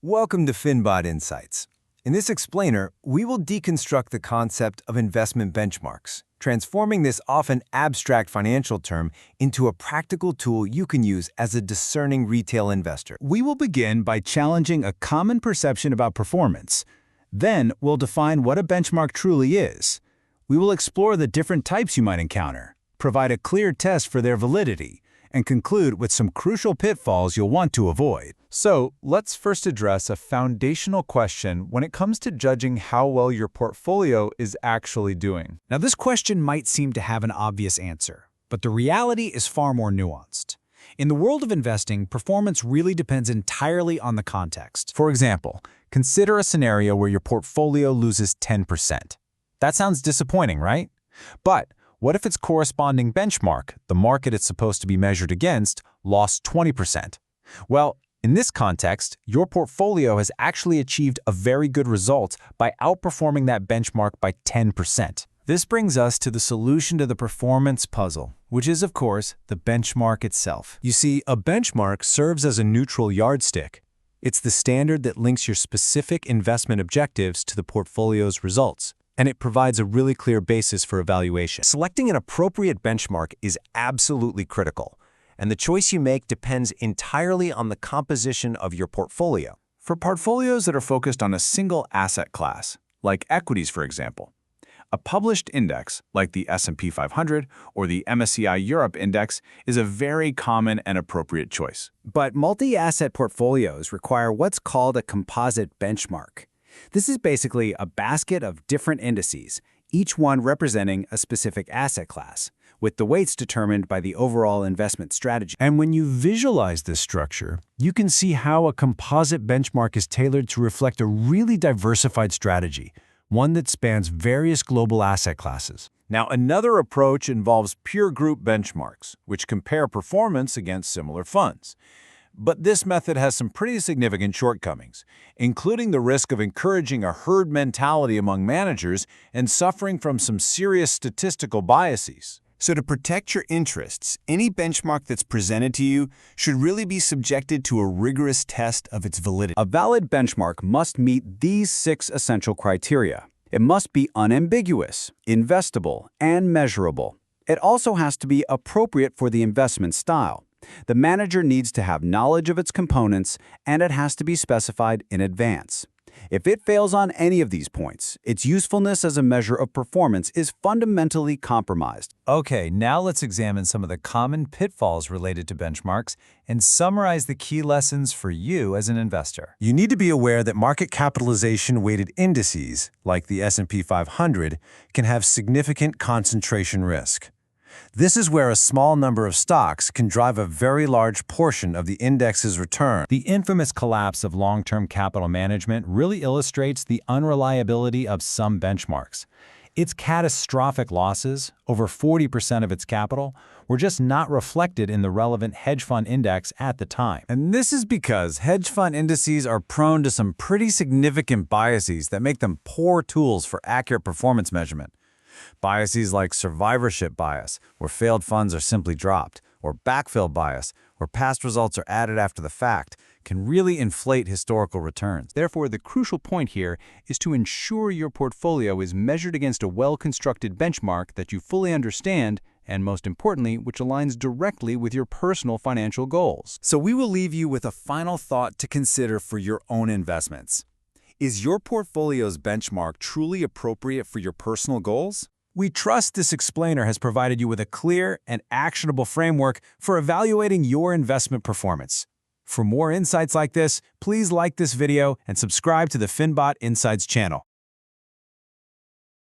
Welcome to Finbot Insights. In this explainer, we will deconstruct the concept of investment benchmarks, transforming this often abstract financial term into a practical tool you can use as a discerning retail investor. We will begin by challenging a common perception about performance. Then, we'll define what a benchmark truly is. We will explore the different types you might encounter, provide a clear test for their validity, and conclude with some crucial pitfalls you'll want to avoid. So, let's first address a foundational question when it comes to judging how well your portfolio is actually doing. Now, this question might seem to have an obvious answer, but the reality is far more nuanced. In the world of investing, performance really depends entirely on the context. For example, consider a scenario where your portfolio loses 10%. That sounds disappointing, right? But what if its corresponding benchmark, the market it's supposed to be measured against, lost 20%? Well, in this context, your portfolio has actually achieved a very good result by outperforming that benchmark by 10%. This brings us to the solution to the performance puzzle, which is, of course, the benchmark itself. You see, a benchmark serves as a neutral yardstick. It's the standard that links your specific investment objectives to the portfolio's results, and it provides a really clear basis for evaluation. Selecting an appropriate benchmark is absolutely critical, and the choice you make depends entirely on the composition of your portfolio. For portfolios that are focused on a single asset class, like equities for example, a published index like the S&P 500 or the MSCI Europe Index is a very common and appropriate choice. But multi-asset portfolios require what's called a composite benchmark. This is basically a basket of different indices, each one representing a specific asset class, with the weights determined by the overall investment strategy. And when you visualize this structure, you can see how a composite benchmark is tailored to reflect a really diversified strategy, one that spans various global asset classes. Now, another approach involves peer group benchmarks, which compare performance against similar funds. But this method has some pretty significant shortcomings, including the risk of encouraging a herd mentality among managers and suffering from some serious statistical biases. So to protect your interests, any benchmark that's presented to you should really be subjected to a rigorous test of its validity. A valid benchmark must meet these 6 essential criteria. It must be unambiguous, investable, and measurable. It also has to be appropriate for the investment style. The manager needs to have knowledge of its components, and it has to be specified in advance. If it fails on any of these points, its usefulness as a measure of performance is fundamentally compromised. Okay, now let's examine some of the common pitfalls related to benchmarks and summarize the key lessons for you as an investor. You need to be aware that market capitalization-weighted indices, like the S&P 500, can have significant concentration risk. This is where a small number of stocks can drive a very large portion of the index's return. The infamous collapse of long-term capital management really illustrates the unreliability of some benchmarks. Its catastrophic losses, over 40% of its capital, were just not reflected in the relevant hedge fund index at the time. And this is because hedge fund indices are prone to some pretty significant biases that make them poor tools for accurate performance measurement. Biases like survivorship bias, where failed funds are simply dropped, or backfill bias, where past results are added after the fact, can really inflate historical returns. Therefore, the crucial point here is to ensure your portfolio is measured against a well-constructed benchmark that you fully understand and, most importantly, which aligns directly with your personal financial goals. So we will leave you with a final thought to consider for your own investments. Is your portfolio's benchmark truly appropriate for your personal goals? We trust this explainer has provided you with a clear and actionable framework for evaluating your investment performance. For more insights like this, please like this video and subscribe to the Finbot Insights channel.